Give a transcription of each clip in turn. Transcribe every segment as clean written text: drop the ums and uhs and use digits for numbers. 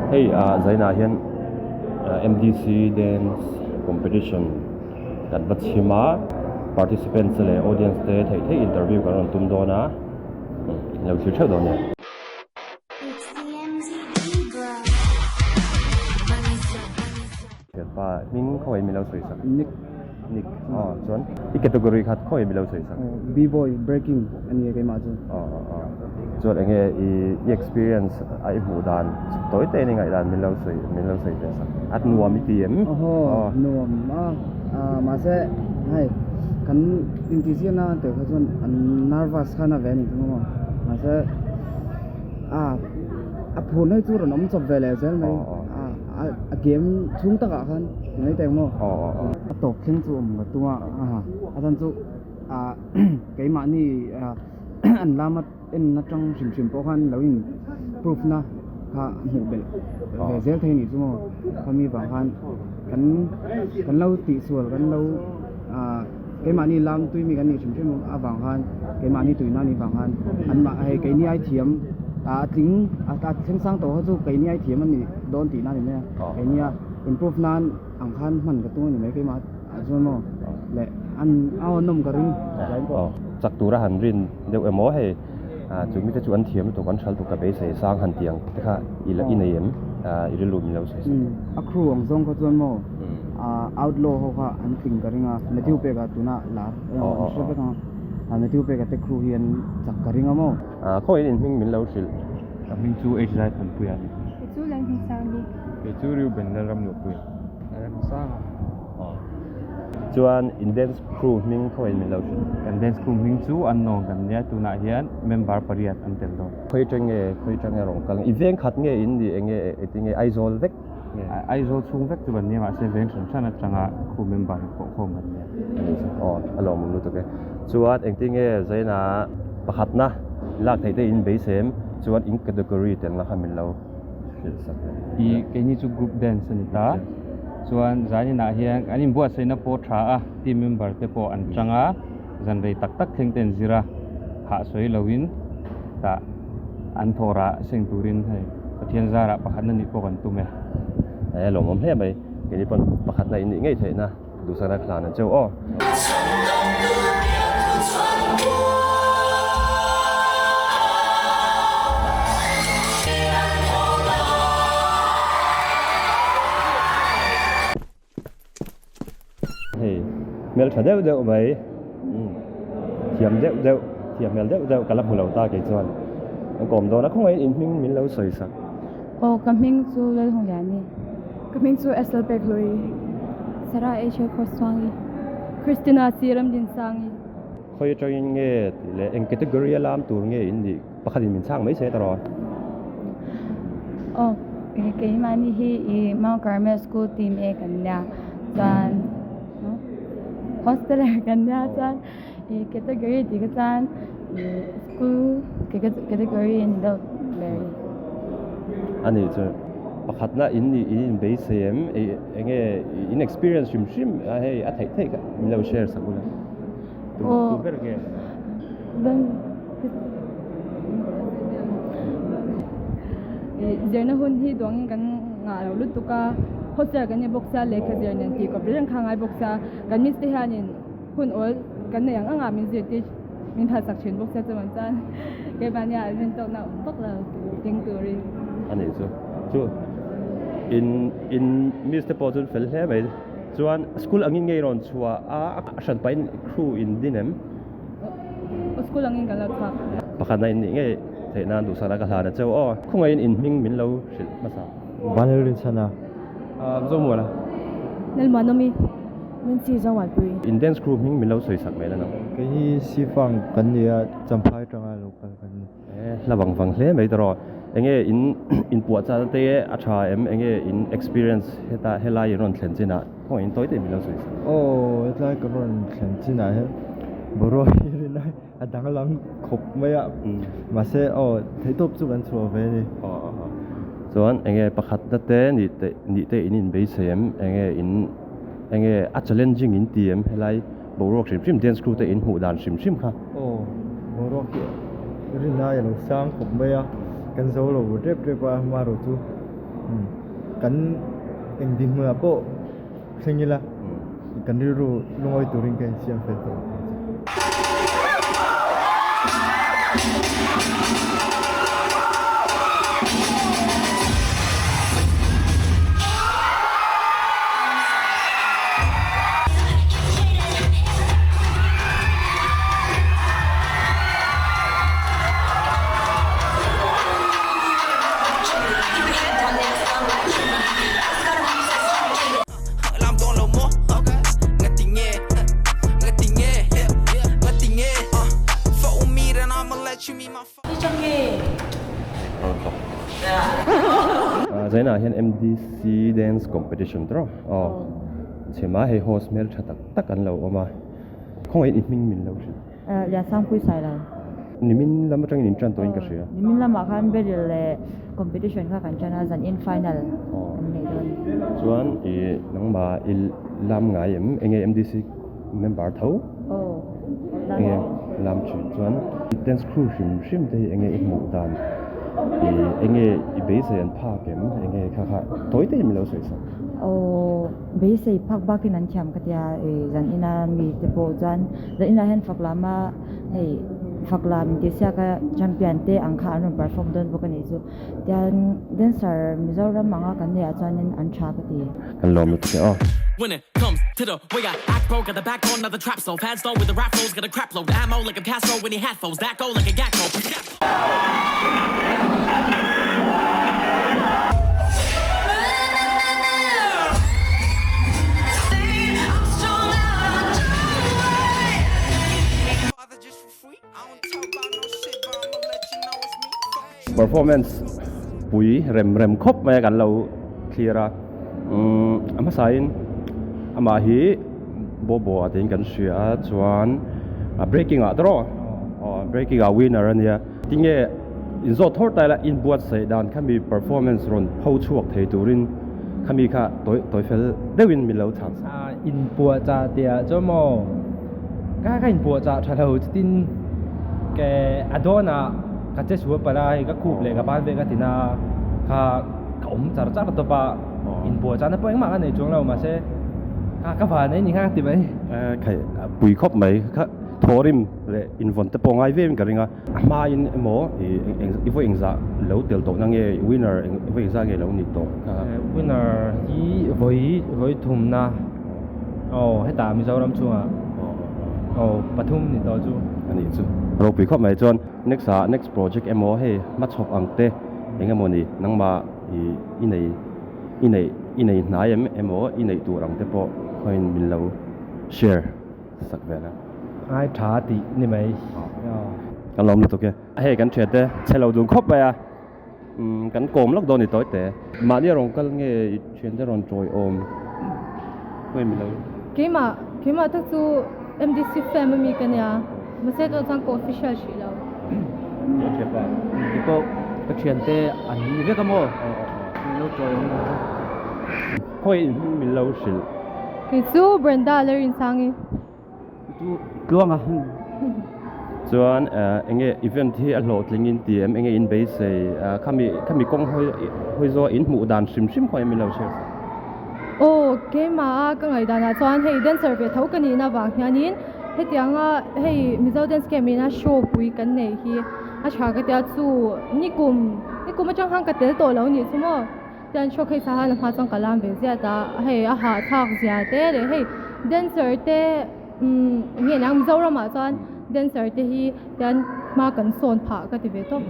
Hey, Zaina hian MDC dance competition kan bathima participants le audience te thei interview karon tum dona lo chu chho don ne ke pa ming khoi mi lo soi sak Nick chuan I category khat khoi mi lo soi sak B-boy breaking ani ke ma chu chuan enge I experience ai mu dan toi te ni ngai dan mi lo soi te sak at nuam mi tiem no ma se hai kan intisian na te kha chuan nervous khana ve ni chu ma se a phone chu ron om chop ve le zel mai a game chung ta ka khan ngai te mo a tok kheng chu om tu a dan chu ke ma ni an lamat in na tang sim po khan lo in proof na kha mu bel ve zel the ni chu mo kami bang khan kan lo ti sual kan lo ke ma ni lam tui mi kan ni sim mo a bang khan ke ma ni tui na ni bang khan an ma ai ke ni ai thiam ting theng sang to ha chu ke ni ai thiam an ni don ti na ni me ke ni improve nan ang khan man ka tu ni me ke ma chu mo le an au nom ka rin lai po chak tura han rin deu emo he chu mi te chu an thiam to kan thal to ka be sei sang han tiang te kha ila inayem ila lu mi lo sei a crew ong zong ko chuan mo outlaw ho kha an thing ka ringa Matthew pe ka tuna la so pe ka Matthew pe ka te crew hian chak ka ringa mo khoi in hming min lo sil min chu age lai than puya ni chu lang hin sang ni ke chu riu ben la ram lo puya ram sang chuan in dance crew hming khoi min lo sil kan dance crew min chu an no kan nia tu na hian member pariat an tel do khoi change rong kal event khat nge in di enge etinge aizol vek ai zo chung vek tu ban ni ma se ven chan chana changa crew member ko khom kan nia alom lu to ke chuan engtinge zaina pakhat na lak thei te in beisem chuan in category ten la khamin lo sil sak I ke ni chu group dance ni ta chuan zani na hian ani buat seina po tha a team member te po an changa zan rei tak tak theng ten zira ha soi lowin ta an thora seng turin hai pathian zara pakhat na ni po kan tu me lom om hle mai ke ni pon pakhat na in ngei thei na du sana khlan an cheu mel thadeu deu mai thiam thiam mel deu kala pulo ta ke chuan an kom do na khong in hming min lo soi sak coming to le hong ya ni coming to SL pe kloi Sara Asia Koswangi Christina Siram din sangi khoi train nge le en category lam tur nge in di pakhat min chang mai se taro ke mani hi Mount Carmel School team e kan ya chan hostel kan ya chan category di ka chan school category in the very ani chu pakhat na in ni in beisem enge in experience shim hey a thei ka min lo share sakula tu ber ke dan jerna hun hi dong kan nga lo lutuka hostel kan ye boxa le kha jerna ti ko bren khangai boxa kan mis te hanin hun ol kan ne yang anga min je ti min tha sak chen boxa chaman chan ke banya min to na tok la ting tu ri ani chu in Mr. Pozul fel he mai chuan school angin ngei ron chua a shan pain crew in dinem school angin kan la tha pakhat na in nge thei na du sana ka hla cheu khongai in hming min lo sil masa Vanelin sana zo mo la nel manomi min si zo wa pui in dance crew hming min lo soi sak mai la no ke hi sifang kan nia champhai tanga local kan la bang bang hle mai taro enge in puwa cha te a tha enge in experience heta helai ron thlen china point toi te min lo soi sak it's like a run thlen china he boro hi na adang lang khop mai ma se thei top chu kan chho ve ni chuan enge pakhat na te ni te in beisem enge a challenging in tm helai borok sim dance crew te in hu dan sim kha boro ki rin na ya sang khop mai kan zo lo rep pa ma ro chu kan eng di mu apo singila kan ru lungoi turing kan siam fe to Zai na hian MDC dance competition tro chema hei host mel tha tak an lo oma khong ai ming min lo shi ya sang pui sai la ni min lam atang in tran to in ka sia ni min lama khan beril le competition kha kan chana zan in final nei don chuan i nang ma il lam ngai enge MDC member tho enge lam chu chuan dance crew shim te enge i mu dan enge i base an pha kem enge kha toy te mi lo soi sa be sei phak bakin an cham katia zan ina mi te po jan zan ina hen faklama hei faklam te sia ka champion te angkha an perform don bokani chu tian dancer mizoram manga kan ne achanin an tha ka ti kan lom te When it comes to the way I act, bro, got the backbone of the trap soul. Fans slow with the rap flows, got a crap load. The ammo like a Castro when he hat foes. That go like a Gacko. performance pui rem khop mai kan lo clear ama sain ama hi bobo atin kan sia chuan breaking a draw breaking a winner ania tinge in zo thor ta la in buat sai dan khami performance ron phau chuak thei turin khami kha toy fel dewin mi lo chang in bùa cha tia cho mo cái in bùa cha thà đầu tin cái adona cái chế số bả lại cái cúp lệ cái ban về cái tin à cái chả chắc là ba in bùa cha nó bữa mà cái này chúngเราmà sẽ cái phần này nhìn khác thì vậy khai pui khop mai kha thorim le in von te pongai vem ka ringa ma in mo i vo ingza lo tel to nang e winner i vo ingza ge lo ni to ka winner yi với thum na hết ta mi sao lắm chung à pathum ni to chu ani chu ro pui khop mai chon next project mo he ma chop ang te enga mo ni nang ma i nei na mo i nei tu rang te po khoin min lo share sak vela ai thả thì ni mai kan lom to ke he kan che te chelo dung khop ba ya kan kom lok do ni toy te ma ni rong kal nge chen te ron troi om khoin min lo cái mà thực sự MDC family cái này mà sẽ có thằng official chỉ đâu che pa ipo action te ani ve ka mo lo troi om khoin min lo sil cái chú Brenda lên sang ấy tu luang à chuan enge event hi a hlot lingin tm enge in base khami kong hoi zo in mu dan sim khoi mi lo share cái mà cái ngày đó là chọn hay dancer về thấu cái này na vàng nhà nín hay tiếng hay mizo dance cái mình na show bùi cái này hi à chả cái tiếng chú ni cùng mà trong hàng cái tiếng tổ lâu ni chứ mà tiếng show cái sao là phát trong cái làm về gì đó hay à hạ thác gì thế để hay dancer thế hiện đang mizo ra mà chọn dancer thế hi tiếng mà cần son phá cái gì vậy thôi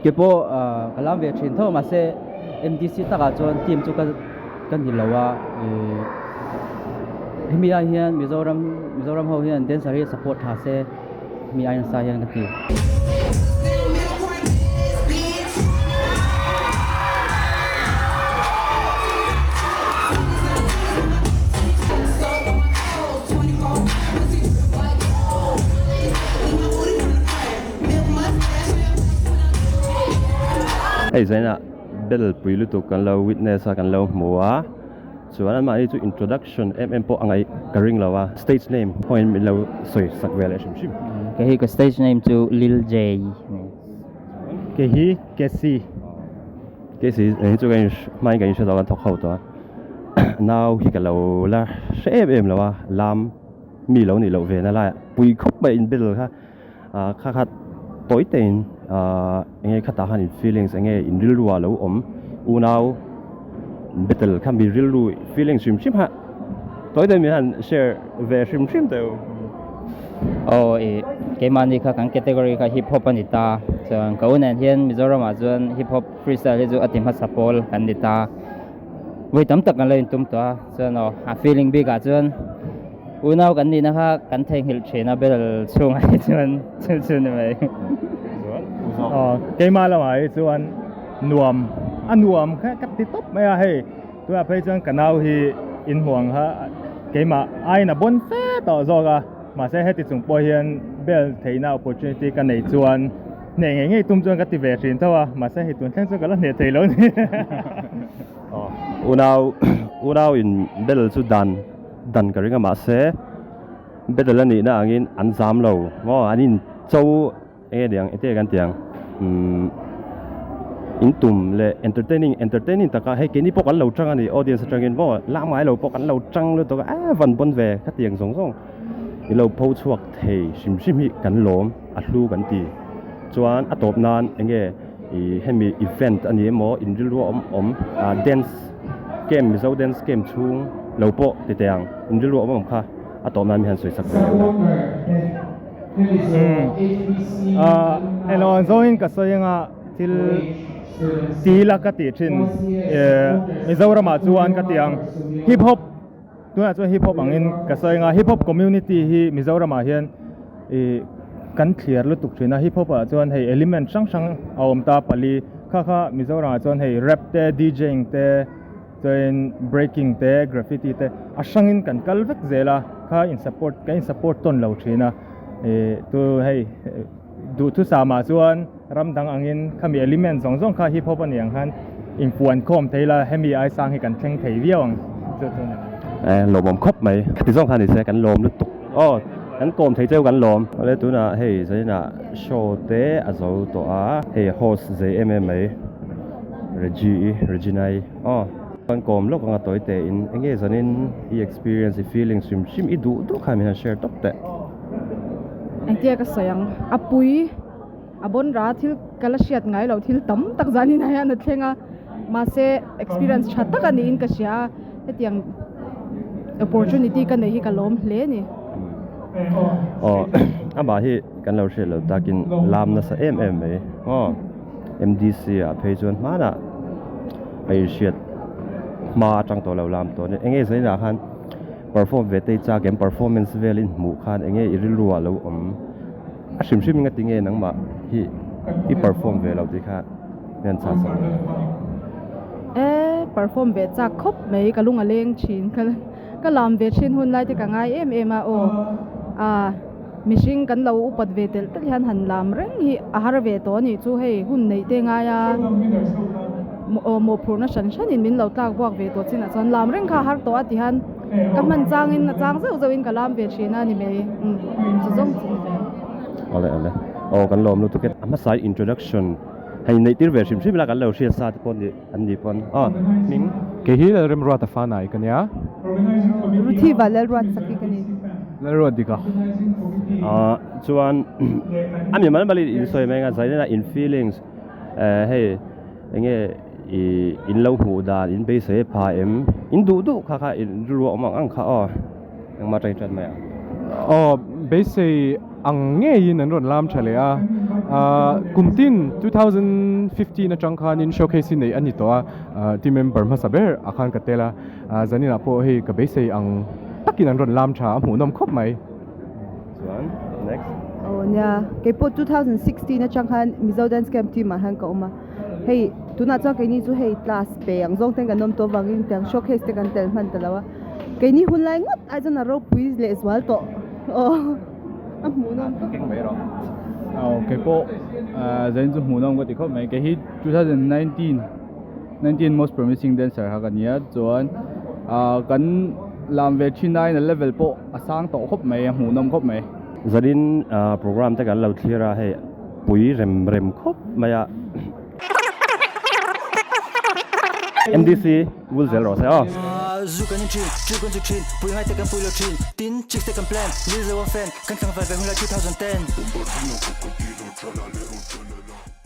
cái bộ cái làm việc truyền thống mà sẽ MDC ta cả chọn team cho cái gì lâu à mi ai hiền Mizoram hậu hiền dancer hi support ha sẽ mi ai sai hiền cái gì ai zaina bel pui lu tu kan lo witness kan lo mua chuan an mai chu introduction po angai karing lawa stage name point mi lo soi sak vele shim cái stage name to Lil J cái hi cái si cái gì chỗ cái mai cái đó là thọc khẩu đó nào khi cái lâu là sẽ em là wa làm mi lâu này lâu về nó lại bùi khóc bay in bên ha khát tối tên nghe khát tahan feelings nghe in real wa lâu nào betul kan be real feelings sim ha tối tên mình han share về sim đâu cái màn này các category các hip hop anh ta cho câu này hiện Mizoram azun hip hop freestyle itu atim hasapol kan ta với tấm tắc lên tụm ta cho nó feeling big azun unau kan ni na kan theng hil chena bel chung ai chuan này cái mà là mai chuan nuam cái cắt tí top mấy hay tôi phải chuan cái nào thì in huang ha cái mà ai na bon fe to zo ga mà sẽ hết chung po hian bel thấy nào opportunity cái này chuan nè ngay tum chuan cái ti về xin thôi mà sẽ hết tuần tháng chuan cái là nè thấy lớn unau in bel chu dan cái ringa mà sẽ bel là ni na angin an zam lo ngo anin châu nghe điang ete kan tiang in tum le entertaining taka hay cái ni pok an lo chang ani audience changin bo la mai lo pok an lo chang lo to van bon ve ka tiang song i lo po chuak thei sim hi kan lom a hlu kan ti chuan a top nan enge i hemi event ani mo in rilwa dance game mizo dance game chung lo po ti tiang in rilwa kha a top nan mi han soi sak elon zoin ka soyanga til tila ka ti chin Mizoram chuan ka tiang hip hop tuna chu hip hop angin ka soyanga hip hop community hi Mizoram hian kan clear lu tuk thina hip hop chuan hei element sang awm ta pali kha Mizoram chuan hei rap te DJing te chuan breaking te graffiti te asangin kan kal vek zela kha in support ton lo thina tu hei du thu sama chuan ramdang angin khami element zong kha hip hop aniang han influence khom theila hemi ai sang hi kan thleng thei viawang chu lom khop mai ti zong khan ni se kan lom lu tuk kan kom thei cheu kan lom le tu na hei zai na show te azo to a hei host zai MMA Reginai kan kom lok nga toy te in enge zanin I experience I feeling sim I du kha mi share top te anh tia ka sayang apui abon ra thil kalasiat ngai lo thil tam tak zani na ya na thenga ma se experience thatak ani in ka sia hetiang opportunity kan nei hi ka lom hle ni aba hi kan lo she lo takin lam na sa MMA MDC a phejon mana ai shiat ma atang to lo lam to ne enge zai na khan perform ve te cha game performance vel in mu khan enge irilwa lo sim nga tinge nang ma hi perform ve lo ti kha nen cha sa perform ve cha khop mei ka lunga leng chin ka lam ve chin hun lai te ka ngai mishing kan lo upat ve tel tel han lam reng hi ahar ve to ni chu hei hun nei te nga ya mo phurna shan in min lo tlak buak ve to chin a chan lam reng kha har to ati han ka man chang in zeu in kalam ve china ni me chu zong ale kan lom lu tuket ama sai introduction hay nei tir ve sim la kan lo sia sa pon ni an ni pon ning ke hi la rem ruat fa nai kan ya ruthi valel ruat sakhi kani la ruat dika chuan ami man bali in soi menga zai na in feelings hey enge in lo hu da in be se pa em in du kha in ru ma ang kha ang ma trai chan ma be se ang nge yin an ron lam chale kumtin 2015 na changkhan in showcase nei ani to team member ma saber akhan katela zanina po he ka be se ang takin an ron lam cha mu nom khop mai next nya ke po 2016 na changhan Mizo Dance Camp team han ka uma hey tuna cha ke ni chu hey class pe ang zong teng anom to wangin tang showcase te kan tel man talawa ke ni hun lai ngot a jana ro puis le swal to mu nom kinh mấy rồi cái bộ dân chúng muốn ông có thể có mấy cái hit 2019 most promising dancer ha cái nia chuan kan làm về trên này là level bộ sang tổ khop mấy muốn ông khop mấy zadin program ta kan lo thira he pui rem khop maya MDC Wulzel ro se Zukan in chin, Jukan to chin, Pui High Tech and Pulo chin, Tin, Chicks Tech and Plan, Lil One Fan, Kan Kang Fan, Hula 2010.